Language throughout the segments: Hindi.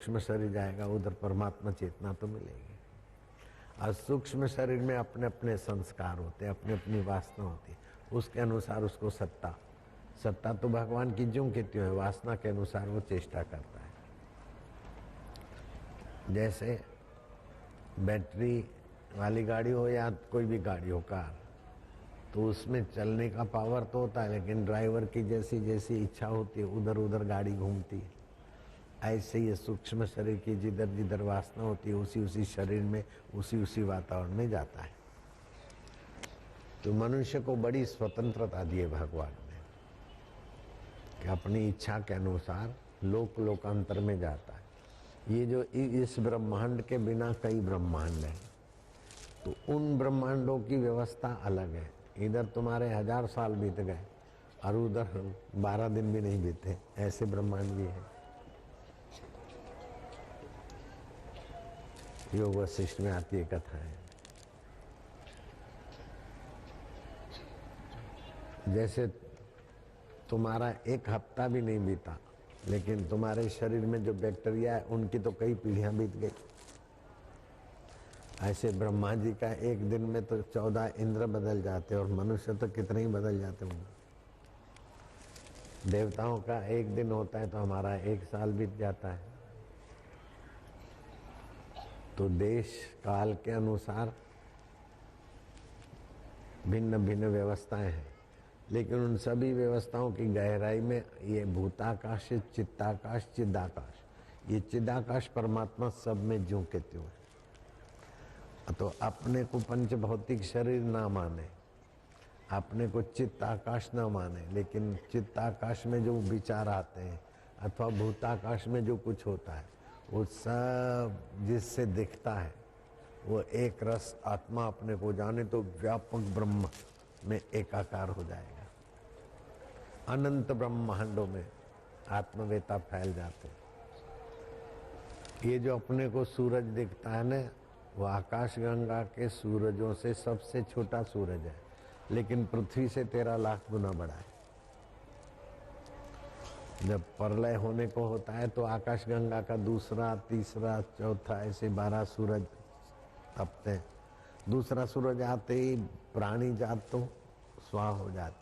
सूक्ष्म शरीर जाएगा उधर परमात्मा चेतना तो मिलेगी। और सूक्ष्म शरीर में अपने अपने संस्कार होते, अपनी अपनी वासना होती है, उसके अनुसार उसको सत्ता तो भगवान की ज्यों की त्यों है, वासना के अनुसार वो चेष्टा करता है। जैसे बैटरी वाली गाड़ी हो या कोई भी गाड़ी हो, कार, तो उसमें चलने का पावर तो होता है, लेकिन ड्राइवर की जैसी जैसी इच्छा होती है उधर उधर गाड़ी घूमती है। ऐसे ये सूक्ष्म शरीर की जिधर जिधर वासना होती है उसी उसी शरीर में उसी वातावरण में जाता है। तो मनुष्य को बड़ी स्वतंत्रता दी है भगवान ने कि अपनी इच्छा के अनुसार लोकांतर में जाता है। ये जो इस ब्रह्मांड के बिना कई ब्रह्मांड हैं, तो उन ब्रह्मांडों की व्यवस्था अलग है। इधर तुम्हारे 1000 साल बीत गए और उधर 12 दिन भी नहीं बीते, ऐसे ब्रह्मांड भी है। योग वशिष्ठ में आती है कथा है। जैसे तुम्हारा एक हफ्ता भी नहीं बीता, लेकिन तुम्हारे शरीर में जो बैक्टीरिया है उनकी तो कई पीढ़ियां बीत गई। ऐसे ब्रह्मा जी का एक दिन में तो 14 इंद्र बदल जाते और मनुष्य तो कितने ही बदल जाते होंगे। देवताओं का एक दिन होता है तो हमारा 1 साल बीत जाता है। तो देश काल के अनुसार भिन्न भिन्न व्यवस्थाएं हैं, लेकिन उन सभी व्यवस्थाओं की गहराई में ये भूताकाश, चित्ताकाश, चिदाकाश, ये चिदाकाश परमात्मा सब में ज्यों के त्यों है। तो अपने को पंच भौतिक शरीर ना माने, अपने को चित्ताकाश ना माने, लेकिन चित्ताकाश में जो विचार आते हैं अथवा भूताकाश में जो कुछ होता है वो सब जिससे दिखता है वो एक रस आत्मा अपने को जाने तो व्यापक ब्रह्म में एकाकार हो जाएगा। अनंत ब्रह्मांडों में आत्मवेता फैल जाते हैं। ये जो अपने को सूरज दिखता है ना, वो आकाश गंगा के सूरजों से सबसे छोटा सूरज है, लेकिन पृथ्वी से 13 लाख गुना बड़ा है। जब प्रलय होने को होता है तो आकाश गंगा का दूसरा, तीसरा, चौथा ऐसे 12 सूरज तपते हैं। दूसरा सूरज आते ही प्राणी जात तो स्वाह हो जाती।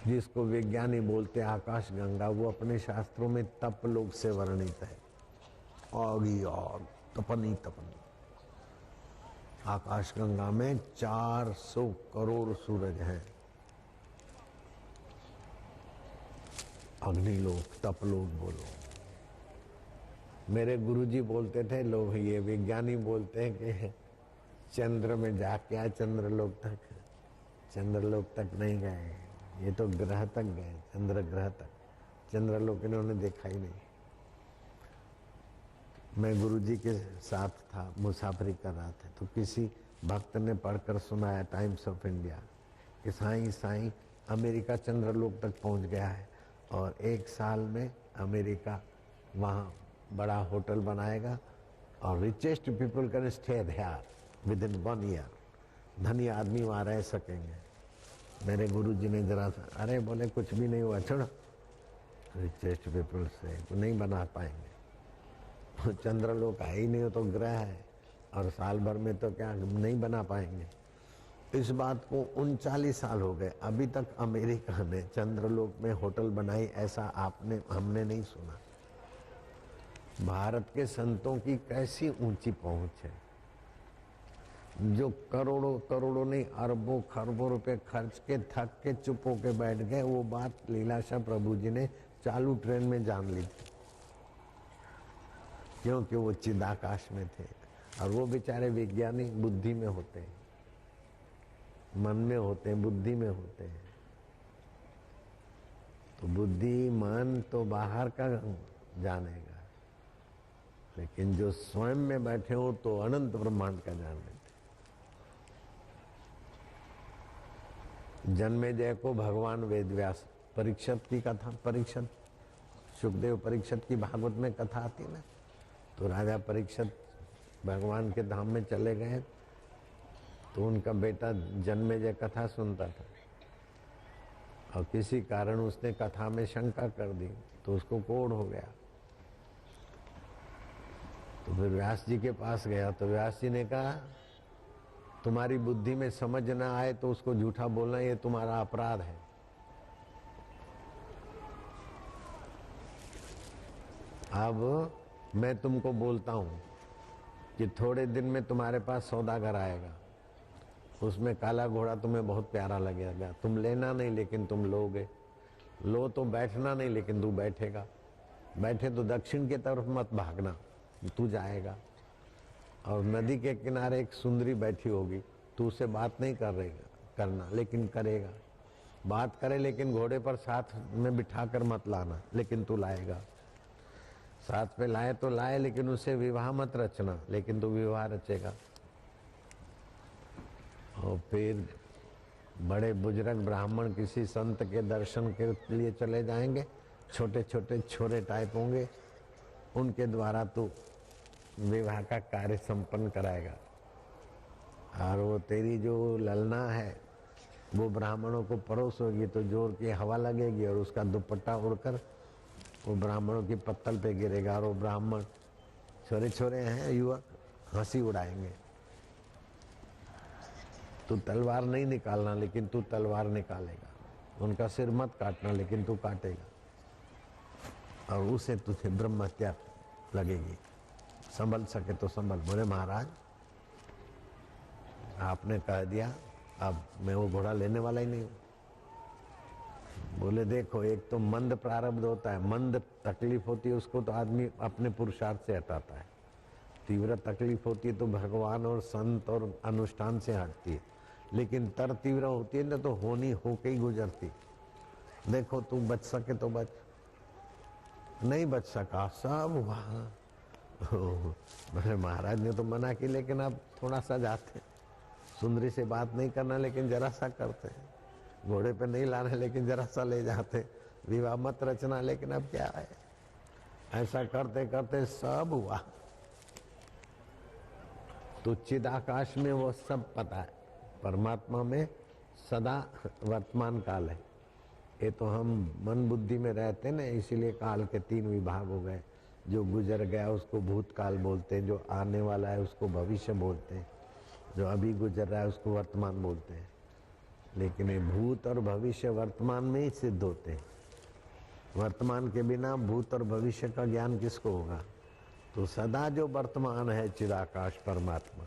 जिसको विज्ञानी बोलते आकाश गंगा, वो अपने शास्त्रों में तप लोक से वर्णित है। आग ही आग, तपनी तपनी। आकाश गंगा में 400 करोड़ सूरज हैं। अग्निलोक, तपलोक बोलो। मेरे गुरुजी बोलते थे, लोग ये विज्ञानी बोलते हैं कि चंद्र में जाके आए, चंद्रलोक तक नहीं गए, ये तो ग्रह तक गए, चंद्र ग्रह तक। चंद्रलोक इन्होंने देखा ही नहीं। मैं गुरुजी के साथ था, मुसाफरी कर रहा था, तो किसी भक्त ने पढ़कर सुनाया टाइम्स ऑफ इंडिया कि साईं अमेरिका चंद्रलोक तक पहुंच गया है और 1 साल में अमेरिका वहाँ बड़ा होटल बनाएगा और richest people can stay there with in 1 year. धनी आदमी वहाँ रह सकेंगे। मेरे गुरुजी ने जरा सा, अरे बोले कुछ भी नहीं हुआ, छोड़ो, रिचेस्ट पीपल से तो नहीं बना पाएंगे। चंद्रलोक है ही नहीं, हो तो ग्रह है और साल भर में तो क्या नहीं बना पाएंगे। इस बात को 39 साल हो गए, अभी तक अमेरिका ने चंद्रलोक में होटल बनाई ऐसा हमने नहीं सुना। भारत के संतों की कैसी ऊंची पहुंच है, जो करोड़ों नहीं अरबों खरबों रुपए खर्च के थक के चुप होके बैठ गए। वो बात लीलाशाह प्रभु जी ने चालू ट्रेन में जान ली थी, क्योंकि वो चिदाकाश में थे और वो बेचारे विज्ञानी बुद्धि में होते हैं, मन में होते हैं, बुद्धि में होते हैं। तो बुद्धि मन तो बाहर का जानेगा, लेकिन जो स्वयं में बैठे हो तो अनंत ब्रह्मांड का जान लेते। जन्मेजय को भगवान वेदव्यास, परीक्षित की कथा, परीक्षित सुखदेव परीक्षित की भागवत में कथा आती ना, तो राजा परीक्षित भगवान के धाम में चले गए तो उनका बेटा जन्मेजय कथा सुनता था और किसी कारण उसने कथा में शंका कर दी तो उसको कोढ़ हो गया। तो फिर व्यास जी के पास गया तो व्यास जी ने कहा तुम्हारी बुद्धि में समझ ना आए तो उसको झूठा बोलना ये तुम्हारा अपराध है। अब मैं तुमको बोलता हूं कि थोड़े दिन में तुम्हारे पास सौदागर आएगा, उसमें काला घोड़ा तुम्हें बहुत प्यारा लगेगा, तुम लेना नहीं लेकिन तुम लोगे, लो तो बैठना नहीं लेकिन तू बैठेगा, बैठे तो दक्षिण की तरफ मत भागना, तू जाएगा। और नदी के किनारे एक सुंदरी बैठी होगी, तू उससे बात नहीं करना लेकिन करेगा, बात करे लेकिन घोड़े पर साथ में बिठा कर मत लाना लेकिन तू लाएगा, साथ में लाए तो लाए लेकिन उससे विवाह मत रचना लेकिन तू विवाह रचेगा। और फिर बड़े बुजुर्ग ब्राह्मण किसी संत के दर्शन के लिए चले जाएंगे, छोटे छोटे छोरे टाइप होंगे, उनके द्वारा तू विवाह का कार्य संपन्न कराएगा। और वो तेरी जो ललना है वो ब्राह्मणों को परोस होगी तो जोर की हवा लगेगी और उसका दुपट्टा उड़कर वो ब्राह्मणों की पत्तल पे गिरेगा और वो ब्राह्मण छोरे छोरे हैं युवक हंसी उड़ाएंगे। तू तलवार नहीं निकालना लेकिन तू तलवार निकालेगा, उनका सिर मत काटना लेकिन तू काटेगा और उसे तुझे ब्रह्म हत्या लगेगी। संभल सके तो संभल। बोले महाराज आपने कह दिया, अब मैं वो घोड़ा लेने वाला ही नहीं हूं। बोले देखो एक तो मंद प्रारब्ध होता है, मंद तकलीफ होती है उसको तो आदमी अपने पुरुषार्थ से हटाता है, तीव्र तकलीफ होती है तो भगवान और संत और अनुष्ठान से हटती है, लेकिन तर तीव्र होती है ना तो होनी होके ही गुजरती। देखो तू बच सके तो बच, नहीं बच सका सब वहां। मेरे महाराज ने तो मना की लेकिन अब थोड़ा सा जाते, सुंदरी से बात नहीं करना लेकिन जरा सा करते, घोड़े पे नहीं लाना लेकिन जरा सा ले जाते, विवाह मत रचना लेकिन अब क्या है। ऐसा करते करते सब हुआ। तो चिदाकाश में वो सब पता है, परमात्मा में सदा वर्तमान काल है। ये तो हम मन बुद्धि में रहते ना, इसीलिए काल के 3 विभाग हो गए। जो गुजर गया उसको भूतकाल बोलते हैं, जो आने वाला है उसको भविष्य बोलते हैं, जो अभी गुजर रहा है उसको वर्तमान बोलते हैं। लेकिन ये भूत और भविष्य वर्तमान में ही सिद्ध होते हैं। वर्तमान के बिना भूत और भविष्य का ज्ञान किसको होगा। तो सदा जो वर्तमान है चिदाकाश परमात्मा,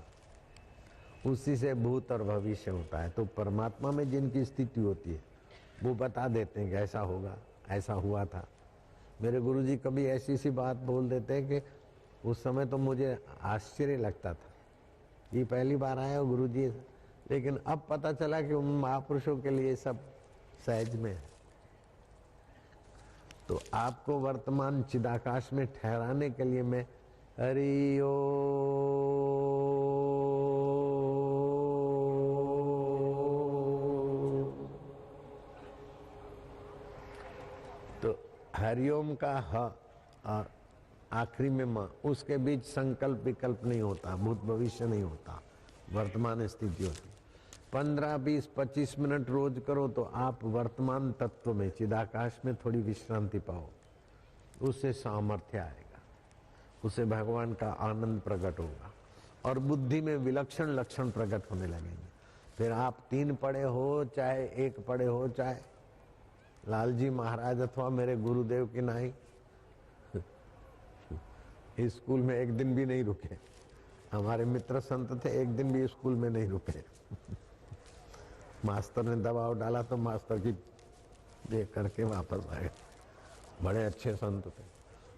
उसी से भूत और भविष्य होता है। तो परमात्मा में जिनकी स्थिति होती है वो बता देते हैं कि ऐसा होगा, ऐसा हुआ था। मेरे गुरुजी कभी ऐसी सी बात बोल देते हैं कि उस समय तो मुझे आश्चर्य लगता था, ये पहली बार आया हो गुरुजी, लेकिन अब पता चला कि उन महापुरुषों के लिए सब सहज में है। तो आपको वर्तमान चिदाकाश में ठहराने के लिए मैं हरि ओ तो हरिओम का ह और आखिरी में म, उसके बीच संकल्प विकल्प नहीं होता, भूत भविष्य नहीं होता, वर्तमान स्थिति होती। 15, 20, 25 मिनट रोज करो तो आप वर्तमान तत्व में चिदाकाश में थोड़ी विश्रांति पाओ, उससे सामर्थ्य आएगा, उससे भगवान का आनंद प्रकट होगा और बुद्धि में विलक्षण लक्षण प्रकट होने लगेंगे। फिर आप 3 पढ़े हो चाहे 1 पढ़े हो, चाहे लालजी महाराज अथवा मेरे गुरुदेव की नाई, इस स्कूल में एक दिन भी नहीं रुके। हमारे मित्र संत थे, एक दिन भी स्कूल में नहीं रुके। मास्टर ने दबाव डाला तो मास्टर की ये करके वापस आए। बड़े अच्छे संत थे।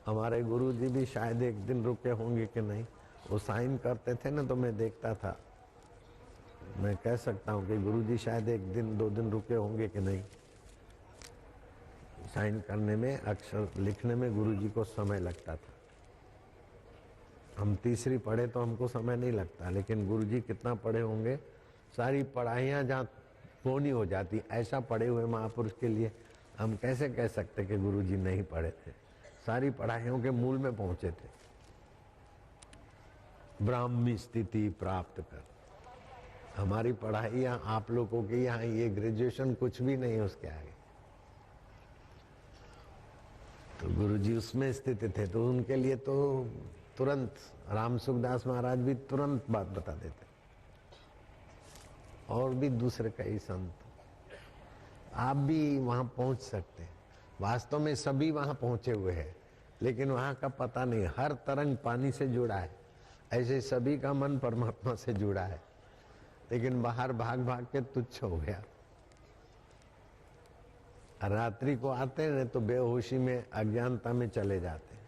हमारे गुरुजी भी शायद एक दिन रुके होंगे कि नहीं, वो साइन करते थे ना तो मैं देखता था। मैं कह सकता हूँ कि गुरुजी शायद 1 दिन 2 दिन रुके होंगे कि नहीं। साइन करने में, अक्षर लिखने में गुरुजी को समय लगता था। हम तीसरी पढ़े तो हमको समय नहीं लगता, लेकिन गुरुजी कितना पढ़े होंगे। सारी पढ़ाइयाँ जहाँ पूर्ण हो जाती, ऐसा पढ़े हुए महापुरुष के लिए हम कैसे कह सकते कि गुरुजी नहीं पढ़े थे। सारी पढ़ाइयों के मूल में पहुंचे थे। ब्राह्मी स्थिति प्राप्त कर, हमारी पढ़ाई आप लोगों की यहाँ ये ग्रेजुएशन कुछ भी नहीं है उसके आगे। तो गुरुजी उसमें स्थित थे, तो उनके लिए तो तुरंत राम सुखदास महाराज भी तुरंत बात बता देते, और भी दूसरे कई संत। आप भी वहां पहुंच सकते हैं। वास्तव में सभी वहां पहुंचे हुए हैं, लेकिन वहां का पता नहीं। हर तरंग पानी से जुड़ा है, ऐसे सभी का मन परमात्मा से जुड़ा है, लेकिन बाहर भाग भाग के तुच्छ हो गया। रात्रि को आते हैं तो बेहोशी में, अज्ञानता में चले जाते हैं,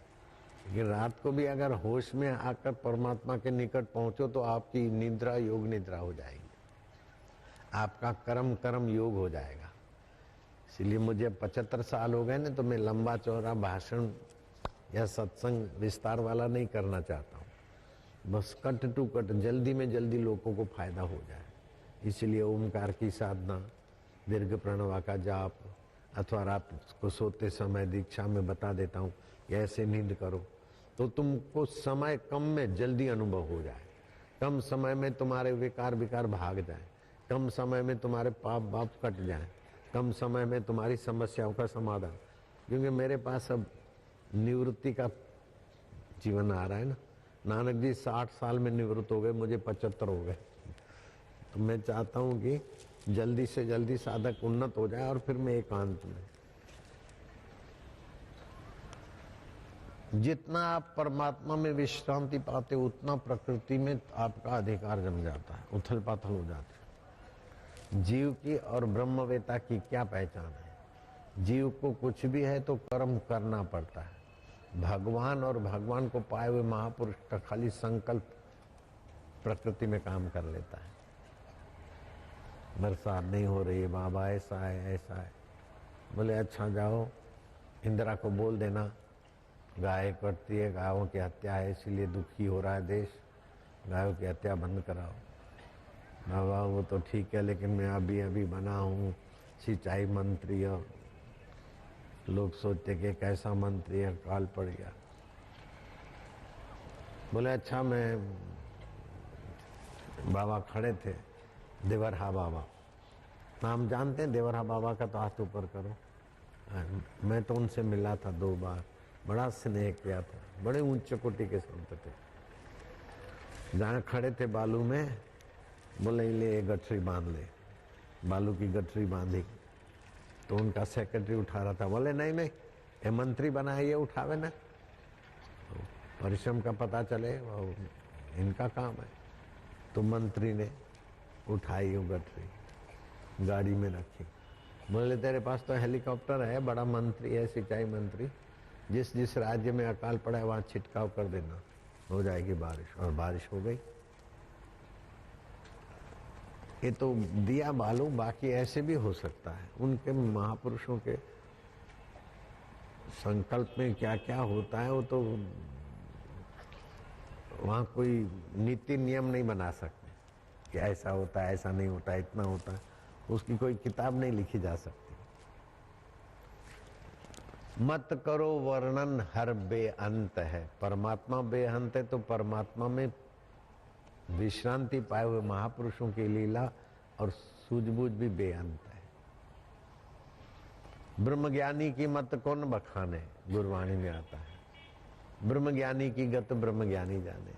लेकिन रात को भी अगर होश में आकर परमात्मा के निकट पहुंचो तो आपकी निद्रा योग निद्रा हो जाएगी, आपका कर्म कर्म योग हो जाएगा। इसलिए मुझे 75 साल हो गए ना, तो मैं लंबा चौड़ा भाषण या सत्संग विस्तार वाला नहीं करना चाहता हूँ। बस कट टू कट, जल्दी में जल्दी लोगों को फायदा हो जाए। इसलिए ओमकार की साधना, दीर्घ प्रणवा का जाप, अथवा रात को सोते समय दीक्षा में बता देता हूँ ऐसे नींद करो, तो तुमको समय कम में जल्दी अनुभव हो जाए, कम समय में तुम्हारे विकार विकार भाग जाए, कम समय में तुम्हारे पाप बाप कट जाए, कम समय में तुम्हारी समस्याओं का समाधान। क्योंकि मेरे पास अब निवृत्ति का जीवन आ रहा है ना। नानक जी 60 साल में निवृत्त हो गए, मुझे 75 हो गए। तो मैं चाहता हूँ कि जल्दी से जल्दी साधक उन्नत हो जाए और फिर मैं एकांत में। जितना आप परमात्मा में विश्रांति पाते उतना प्रकृति में आपका अधिकार जम जाता है, उथल पाथल हो जाता है। जीव की और ब्रह्मवेता की क्या पहचान है? जीव को कुछ भी है तो कर्म करना पड़ता है। भगवान और भगवान को पाए हुए महापुरुष का खाली संकल्प प्रकृति में काम कर लेता है। बरसात नहीं हो रही है बाबा, ऐसा है ऐसा है। बोले अच्छा जाओ इंदिरा को बोल देना गाय कटती है, गायों की हत्या है, इसीलिए दुखी हो रहा है देश, गायों की हत्या बंद कराओ। बाबा वो तो ठीक है, लेकिन मैं अभी अभी बना हूँ सिंचाई मंत्री, और लोग सोचते कि कैसा मंत्री है, काल पड़ गया। बोले अच्छा, मैं बाबा खड़े थे, देवरहा बाबा, नाम जानते हैं देवरहा बाबा का? तो हाथ ऊपर करो। मैं तो उनसे मिला था 2 बार, बड़ा स्नेह किया था, बड़े ऊंचे कोटि के संत थे। जहाँ खड़े थे बालू में, बोले ले गठरी बांध ले। बालू की गठरी बांधी तो उनका सेक्रेटरी उठा रहा था। बोले नहीं नहीं, ये मंत्री बना है, ये उठावे ना, तो परिश्रम का पता चले, वो इनका काम है। तो मंत्री ने उठाई वो गठरी, गाड़ी में रखी। बोले तेरे पास तो हेलीकॉप्टर है, बड़ा मंत्री है, सिंचाई मंत्री, जिस जिस राज्य में अकाल पड़ा है वहां छिटकाव कर देना, हो जाएगी बारिश। और बारिश हो गई। ये तो दिया बालू, बाकी ऐसे भी हो सकता है। उनके महापुरुषों के संकल्प में क्या क्या होता है वो तो वहां कोई नीति नियम नहीं बना सकते कि ऐसा होता है, ऐसा नहीं होता, इतना होता है। उसकी कोई किताब नहीं लिखी जा सकती। मत करो वर्णन हर बेअंत है। परमात्मा बेअंत है, तो परमात्मा में विश्रांति पाए हुए महापुरुषों की लीला और सूझबूझ भी बेअंत है। ब्रह्मज्ञानी की मत कौन बखाने, गुरवाणी में आता है। ब्रह्मज्ञानी की गत ब्रह्मज्ञानी जाने।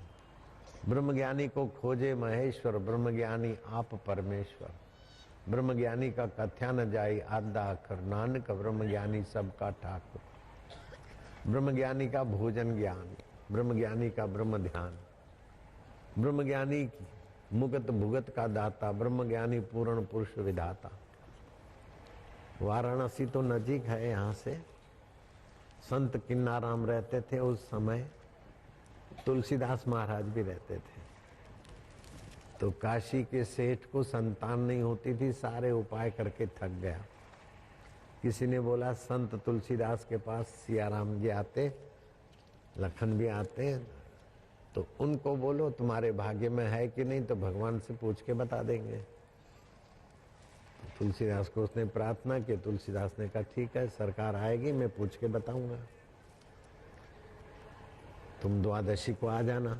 ब्रह्मज्ञानी को खोजे महेश्वर, ब्रह्मज्ञानी आप परमेश्वर। ब्रह्मज्ञानी का कथ्या न जाई आधा अखर, नानक ब्रह्मज्ञानी सबका ठाकुर। ब्रह्मज्ञानी का भोजन ज्ञान, ब्रह्मज्ञानी का ब्रह्म ध्यान, ब्रह्मज्ञानी मुगत भुगत का दाता, ब्रह्मज्ञानी पूर्ण पुरुष विधाता। वाराणसी तो नजीक है यहाँ से। संत किन्नाराम रहते थे उस समय, तुलसीदास महाराज भी रहते थे। तो काशी के सेठ को संतान नहीं होती थी, सारे उपाय करके थक गया। किसी ने बोला संत तुलसीदास के पास सियाराम जी आते, लखन भी आते, तो उनको बोलो तुम्हारे भाग्य में है कि नहीं, तो भगवान से पूछ के बता देंगे। तो तुलसीदास को उसने प्रार्थना की। तुलसीदास ने कहा ठीक है, सरकार आएगी, मैं पूछ के बताऊंगा, तुम द्वादशी को आ जाना।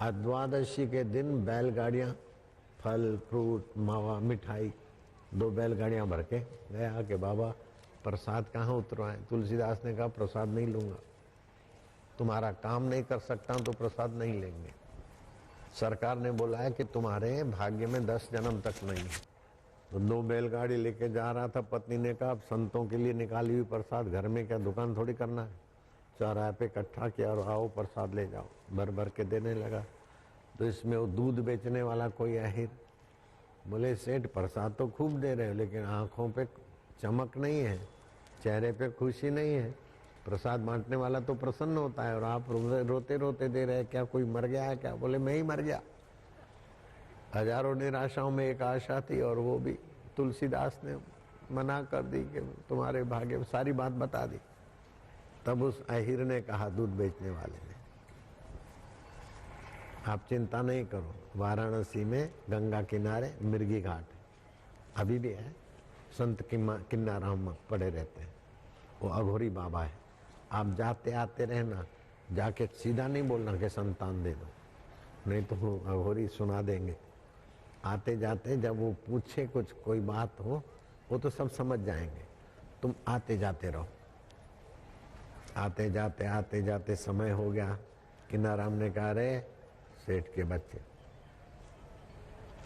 आज द्वादशी के दिन बैलगाड़ियां, फल फ्रूट मावा मिठाई, 2 बैलगाड़ियां भर के गया कि बाबा प्रसाद कहाँ उतरवाए? तुलसीदास ने कहा प्रसाद नहीं लूंगा, तुम्हारा काम नहीं कर सकता तो प्रसाद नहीं लेंगे। सरकार ने बोला है कि तुम्हारे भाग्य में 10 जन्म तक नहीं है। तो 2 बैलगाड़ी लेके जा रहा था, पत्नी ने कहा अब संतों के लिए निकाली हुई प्रसाद घर में क्या दुकान थोड़ी करना है, चौराहे पे इकट्ठा किया और आओ प्रसाद ले जाओ, भर भर के देने लगा। तो इसमें वो दूध बेचने वाला कोई आहिर बोले सेठ प्रसाद तो खूब दे रहे हो लेकिन आंखों पे चमक नहीं है, चेहरे पे खुशी नहीं है, प्रसाद बांटने वाला तो प्रसन्न होता है और आप रोते रोते दे रहे हैं, क्या कोई मर गया है क्या? बोले मैं ही मर गया। हजारों निराशाओं में एक आशा थी और वो भी तुलसीदास ने मना कर दी कि तुम्हारे भाग्य में, सारी बात बता दी। तब उस अहिर ने कहा, दूध बेचने वाले ने, आप चिंता नहीं करो, वाराणसी में गंगा किनारे मिर्गी घाट है, अभी भी है, संत किन्नाराम पड़े रहते हैं, वो अघोरी बाबा है। आप जाते आते रहना, जाके सीधा नहीं बोलना कि संतान दे दो, नहीं तो अघोरी सुना देंगे। आते जाते जब वो पूछे कुछ कोई बात हो, वो तो सब समझ जाएंगे, तुम आते जाते रहो। आते जाते समय हो गया, किन्नाराम ने कहा रे सेठ के बच्चे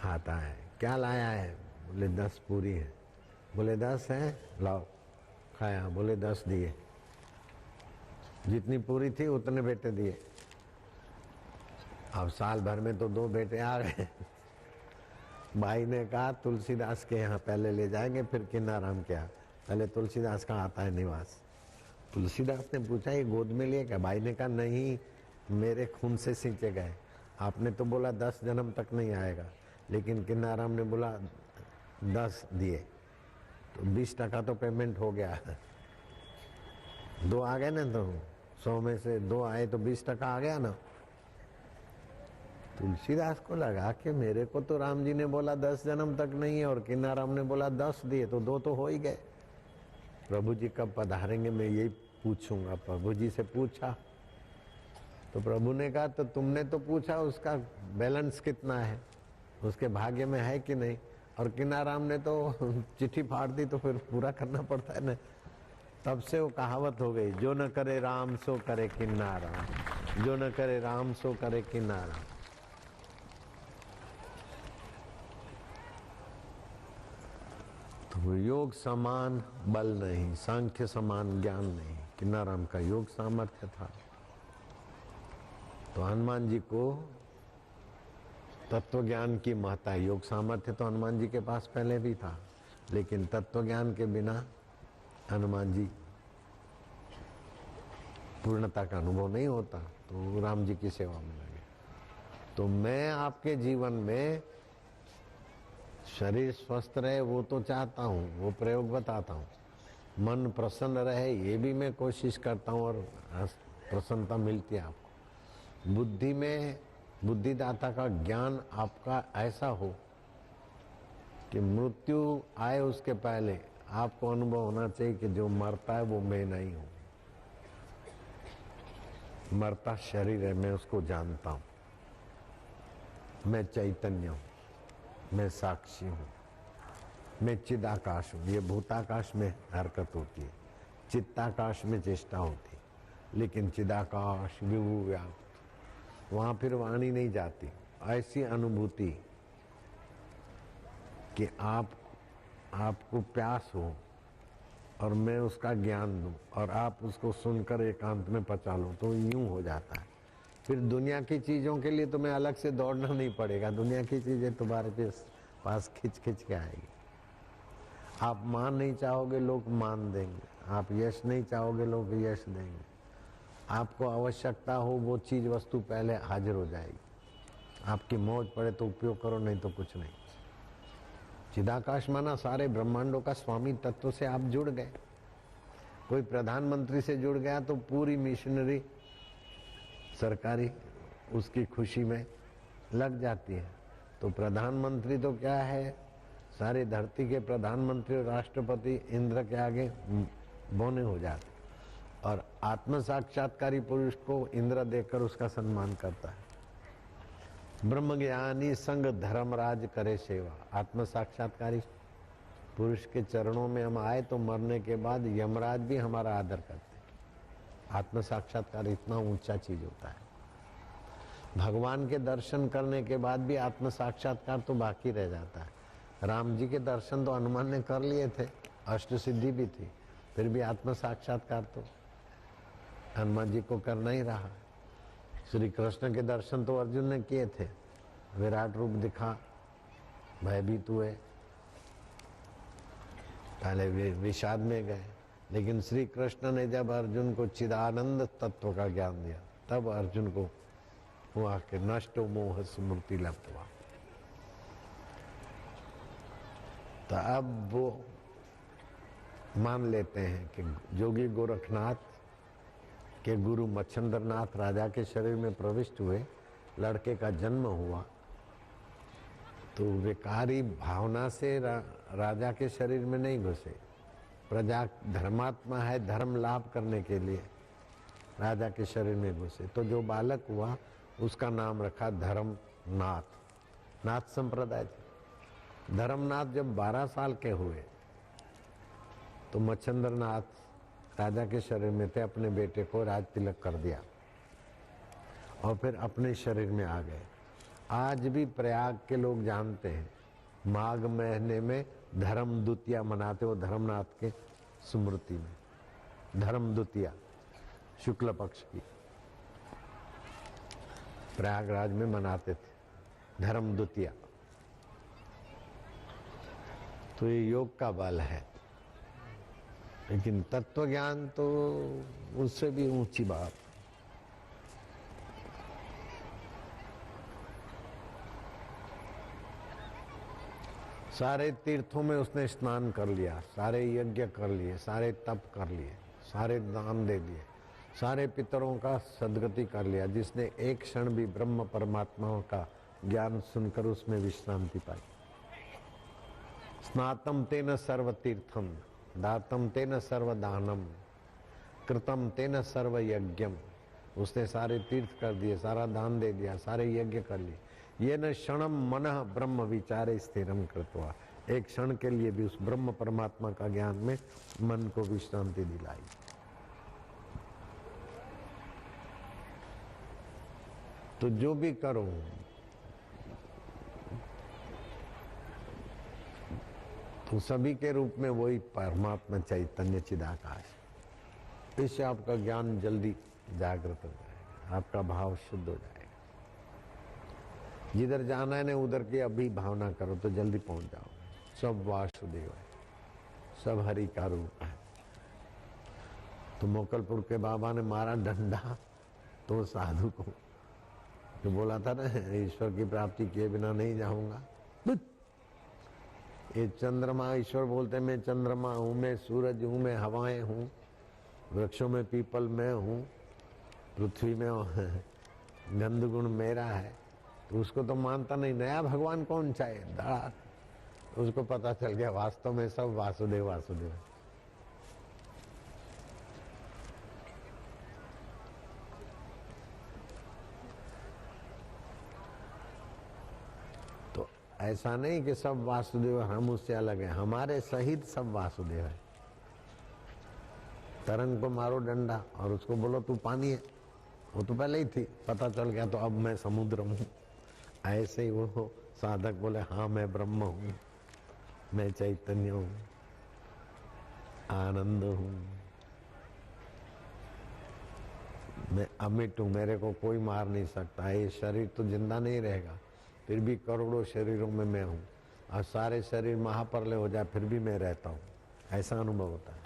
आता है, क्या लाया है? बोले 10 पूरी है। बोले 10 है, लाओ। खाया, बोले 10 दिए, जितनी पूरी थी उतने बेटे दिए। अब साल भर में तो 2 बेटे आ गए। भाई ने कहा तुलसीदास के यहाँ पहले ले जाएंगे फिर किन्नाराम के यहाँ, पहले तुलसीदास का आता है निवास। तुलसीदास ने पूछा ये गोद में लिए क्या? भाई ने कहा नहीं, मेरे खून से सींचे गए, आपने तो बोला 10 जन्म तक नहीं आएगा, लेकिन किन्नाराम ने बोला 10 दिए तो 20% तो पेमेंट हो गया। 2 आ गए ना, तो 100 में से 2 आए तो 20% आ गया ना। तुलसीदास को लगा कि मेरे को तो राम जी ने बोला 10 जन्म तक नहीं है और किन्नाराम ने बोला 10 दिए, तो 2 तो हो ही गए। प्रभु जी कब पधारेंगे मैं यही पूछूंगा। प्रभु जी से पूछा तो प्रभु ने कहा तो तुमने तो पूछा उसका बैलेंस कितना है, उसके भाग्य में है कि नहीं, और किन्नाराम ने तो चिट्ठी फाड़ दी, तो फिर पूरा करना पड़ता है ना। तब से वो कहावत हो गई, जो न करे राम सो करे किन्नाराम, जो न करे राम सो करे किन्नाराम। तो योग समान बल नहीं, सांख्य समान ज्ञान नहीं, किन्नाराम का योग सामर्थ्य था। तो हनुमान जी को तत्व ज्ञान की महत्ता, योग सामर्थ्य तो हनुमान जी के पास पहले भी था, लेकिन तत्व ज्ञान के बिना हनुमान जी पूर्णता का अनुभव नहीं होता, तो राम जी की सेवा में लगे। तो मैं आपके जीवन में शरीर स्वस्थ रहे वो तो चाहता हूँ, वो प्रयोग बताता हूँ, मन प्रसन्न रहे ये भी मैं कोशिश करता हूँ और प्रसन्नता मिलती है आपको। बुद्धि में बुद्धिदाता का ज्ञान आपका ऐसा हो कि मृत्यु आए उसके पहले आपको अनुभव होना चाहिए कि जो मरता है वो मैं नहीं हूँ, मरता शरीर है, मैं उसको जानता हूँ, मैं चैतन्य हूँ, मैं साक्षी हूँ, मैं चिदाकाश हूँ। ये भूताकाश में हरकत होती है, चित्ताकाश में चेष्टा होती है, लेकिन चिदाकाश विभु व्याप्त, वहाँ फिर वाणी नहीं जाती। ऐसी अनुभूति कि आपको प्यास हो और मैं उसका ज्ञान दूं और आप उसको सुनकर एकांत में पचा लो, तो यूं हो जाता है। फिर दुनिया की चीज़ों के लिए तुम्हें अलग से दौड़ना नहीं पड़ेगा, दुनिया की चीज़ें तुम्हारे पास खिंच खिंच के आएगी। आप मान नहीं चाहोगे लोग मान देंगे, आप यश नहीं चाहोगे लोग यश देंगे। आपको आवश्यकता हो वो चीज़ वस्तु पहले हाजिर हो जाएगी। आपकी मौज पड़े तो उपयोग करो, नहीं तो कुछ नहीं। चिदाकाश माना सारे ब्रह्मांडों का स्वामी तत्व से आप जुड़ गए। कोई प्रधानमंत्री से जुड़ गया तो पूरी मिशनरी सरकारी उसकी खुशी में लग जाती है। तो प्रधानमंत्री तो क्या है, सारी धरती के प्रधानमंत्री और राष्ट्रपति इंद्र के आगे बौने हो जाते, और आत्म साक्षात्कारी पुरुष को इंद्र देकर उसका सम्मान करता है। ब्रह्म ज्ञानी संग धर्मराज करे सेवा, आत्म साक्षात्कारी पुरुष के चरणों में हम आए तो मरने के बाद यमराज भी हमारा आदर करते हैं। आत्म साक्षात्कार इतना ऊंचा चीज होता है। भगवान के दर्शन करने के बाद भी आत्म साक्षात्कार तो बाकी रह जाता है। राम जी के दर्शन तो हनुमान ने कर लिए थे, अष्ट सिद्धि भी थी, फिर भी आत्म साक्षात्कार तो हनुमान जी को करना ही रहा। श्री कृष्ण के दर्शन तो अर्जुन ने किए थे, विराट रूप दिखा, भयभीत हुए, पहले विषाद में गए, लेकिन श्री कृष्ण ने जब अर्जुन को चिदानंद तत्व का ज्ञान दिया तब अर्जुन को हुआ कि नष्टो मोह स्मृति लब्ध्वा। तो अब वो मान लेते हैं कि जोगी गोरखनाथ के गुरु मच्छंद्रनाथ राजा के शरीर में प्रविष्ट हुए, लड़के का जन्म हुआ तो विकारी भावना से राजा के शरीर में नहीं घुसे। प्रजा धर्मात्मा है, धर्म लाभ करने के लिए राजा के शरीर में घुसे। तो जो बालक हुआ उसका नाम रखा धर्मनाथ। नाथ संप्रदाय थे। धर्मनाथ जब 12 साल के हुए तो मच्छंद्रनाथ राजा के शरीर में थे, अपने बेटे को राज तिलक कर दिया और फिर अपने शरीर में आ गए। आज भी प्रयाग के लोग जानते हैं, माघ महीने में धर्म द्वितीया मनाते हो, धर्मनाथ के स्मृति में धर्म द्वितीया शुक्ल पक्ष की प्रयागराज में मनाते थे धर्म द्वितीया। तो ये योग का बल है, लेकिन तत्व ज्ञान तो उससे भी ऊंची बात। सारे तीर्थों में उसने स्नान कर लिया, सारे यज्ञ कर लिए, सारे तप कर लिए, सारे दान दे दिए, सारे पितरों का सदगति कर लिया। जिसने एक क्षण भी ब्रह्म परमात्माओं का ज्ञान सुनकर उसमें विश्रांति पाई। स्नातम तेन सर्व तीर्थम दातम तेन सर्व दानम कृतम तेन सर्व यज्ञम। उसने सारे तीर्थ कर दिए, सारा दान दे दिया, सारे यज्ञ कर लिए। ये न क्षणम मनः ब्रह्म विचारे स्थिरम कृत्वा। एक क्षण के लिए भी उस ब्रह्म परमात्मा का ज्ञान में मन को विश्रांति दिलाई। तो जो भी करो तो सभी के रूप में वही परमात्मा चैतन्य चिदाकाश। इससे आपका ज्ञान जल्दी जागृत हो जाएगा, आपका भाव शुद्ध हो जाएगा। जिधर जाना है ना उधर की अभी भावना करो तो जल्दी पहुंच जाओगे। सब वासुदेव है, सब हरि का रूप है। तो मोकलपुर के बाबा ने मारा डंडा तो साधु को, जो बोला था ना ईश्वर की प्राप्ति किए बिना नहीं जाऊंगा। ये चंद्रमा, ईश्वर बोलते मैं चंद्रमा हूं, मैं सूरज हूं, मैं हवाएं हूं, वृक्षों में पीपल मैं हूं, पृथ्वी में गंध गुण मेरा है। तो उसको तो मानता नहीं, नया भगवान कौन चाहे धड़ा। उसको पता चल गया वास्तव में सब वासुदेव वासुदेव। तो ऐसा नहीं कि सब वासुदेव हम उससे अलग हैं, हमारे सहित सब वासुदेव है। तरंग को मारो डंडा और उसको बोलो तू पानी है, वो तो पहले ही थी, पता चल गया तो अब मैं समुद्र हूं। ऐसे ही वो साधक बोले हाँ मैं ब्रह्म हूं, मैं चैतन्य हूं, आनंद हूं, मैं अमिट हूं, मेरे को कोई मार नहीं सकता। ये शरीर तो जिंदा नहीं रहेगा, फिर भी करोड़ों शरीरों में मैं हूं, और सारे शरीर महाप्रलय हो जाए फिर भी मैं रहता हूं। ऐसा अनुभव होता है।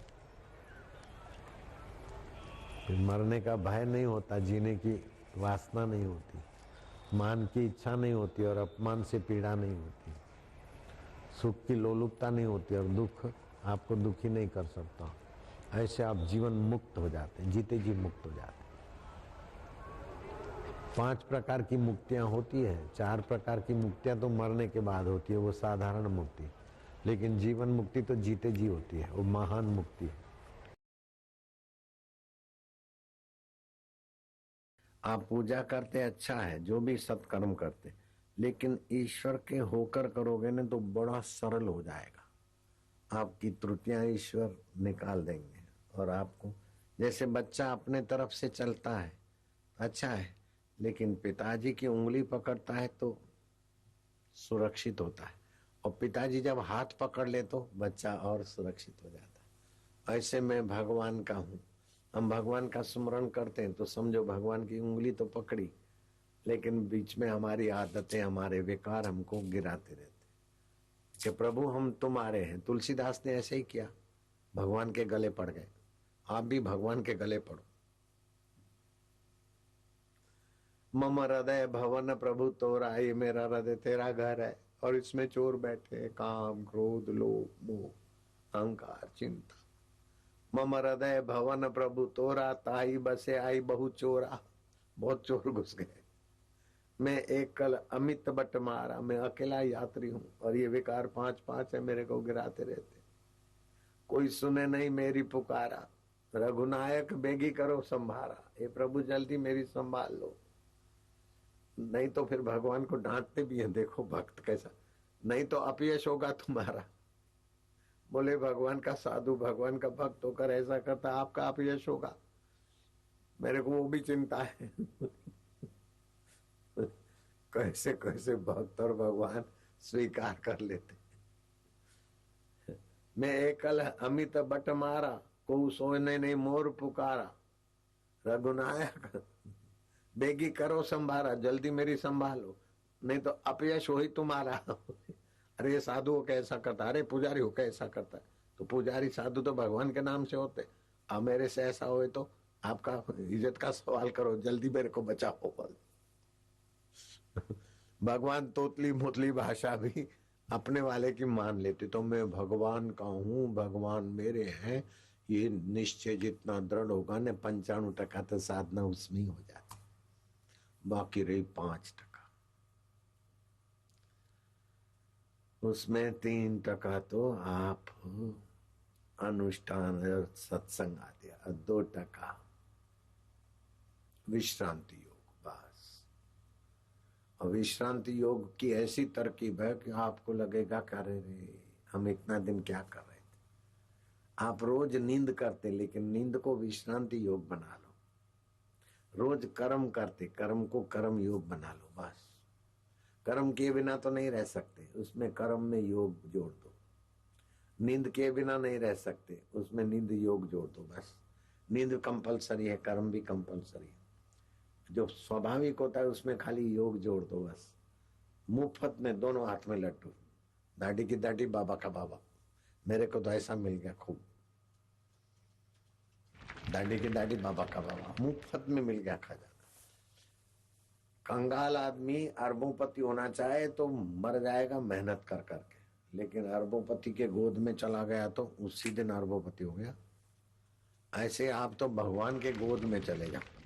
फिर मरने का भय नहीं होता, जीने की वासना नहीं होती, मान की इच्छा नहीं होती और अपमान से पीड़ा नहीं होती, सुख की लोलुपता नहीं होती और दुख आपको दुखी नहीं कर सकता। ऐसे आप जीवन मुक्त हो जाते हैं, जीते जी मुक्त हो जाते हैं। 5 प्रकार की मुक्तियां होती है, 4 प्रकार की मुक्तियां तो मरने के बाद होती है, वो साधारण मुक्ति। लेकिन जीवन मुक्ति तो जीते जी होती है, वो महान मुक्ति है। आप पूजा करते अच्छा है, जो भी सत्कर्म करते, लेकिन ईश्वर के होकर करोगे ना तो बड़ा सरल हो जाएगा। आपकी त्रुटियां ईश्वर निकाल देंगे। और आपको, जैसे बच्चा अपने तरफ से चलता है अच्छा है, लेकिन पिताजी की उंगली पकड़ता है तो सुरक्षित होता है, और पिताजी जब हाथ पकड़ ले तो बच्चा और सुरक्षित हो जाता है। ऐसे मैं भगवान का हूँ। हम भगवान का स्मरण करते हैं तो समझो भगवान की उंगली तो पकड़ी, लेकिन बीच में हमारी आदतें, हमारे विकार हमको गिराते रहते कि प्रभु हम तुम्हारे हैं। तुलसीदास ने ऐसे ही किया, भगवान के गले पड़ गए। आप भी भगवान के गले पड़ो। मम हृदय भवन प्रभु तोरा, ये मेरा हृदय तेरा घर है और इसमें चोर बैठे, काम क्रोध लोभ मोह अहंकार चिंता। मम हृदय भवन प्रभु तोरा, ताई बसे आई बहु चोरा। बहुत चोर घुस गए। मैं एक कल अमित बट मारा, मैं अकेला यात्री हूं और ये विकार पांच पांच है, मेरे को गिराते रहते। कोई सुने नहीं मेरी पुकारा, रघुनायक बेगी करो संभारा। ये प्रभु जल्दी मेरी संभाल लो, नहीं तो फिर भगवान को डांटते भी हैं। देखो भक्त कैसा, नहीं तो अपयश होगा तुम्हारा। बोले भगवान का साधु, भगवान का भक्त होकर ऐसा करता, आपका अपयश होगा। मेरे को वो भी चिंता है। कैसे कैसे भक्त और भगवान स्वीकार कर लेते। मैं एकल अमित बट मारा, को सोने नहीं मोर पुकारा। रघुनायक बेगी करो संभारा, जल्दी मेरी संभालो, नहीं तो अपयश हो ही तुम्हारा। अरे ये साधु हो कैसा करता, अरे पुजारी हो कैसा करता है। तो पुजारी साधु तो भगवान के नाम से होते। अब मेरे से ऐसा हो तो आपका इज्जत का सवाल करो, जल्दी मेरे को बचाओ। भगवान तोतली मोतली भाषा भी अपने वाले की मान लेते। तो मैं भगवान का हूं, भगवान मेरे हैं, ये निश्चय जितना दृढ़ होगा न, 95% तो साधना उसमें ही हो जाती, बाकी रही 5%। उसमें 3% तो आप अनुष्ठान और सत्संग आदि, 2% विश्रांति योग। बस। और विश्रांति योग की ऐसी तरकीब है कि आपको लगेगा करे रे हम इतना दिन क्या कर रहे थे। आप रोज नींद करते, लेकिन नींद को विश्रांति योग बना लो। रोज कर्म करते, कर्म को कर्म योग बना लो। बस। कर्म किए बिना तो नहीं रह सकते, उसमें कर्म में योग जोड़ दो। नींद किए बिना नहीं रह सकते, उसमें नींद योग जोड़ दो। बस। नींद कंपलसरी है, कर्म भी कंपलसरी है। जो स्वाभाविक होता है उसमें खाली योग जोड़ दो। बस। मुफ्त में दोनों हाथ में लट्टू, दाढ़ी की दाढ़ी बाबा का बाबा। मेरे को तो ऐसा मिल गया खूब, दाढ़ी की दाढ़ी बाबा का बाबा, मुफ्त में मिल गया खजाना। कंगाल आदमी अरबोंपति होना चाहे तो मर जाएगा मेहनत कर करके, लेकिन अरबोंपति के गोद में चला गया तो उसी दिन अरबोंपति हो गया। ऐसे आप तो भगवान के गोद में चले जाओ।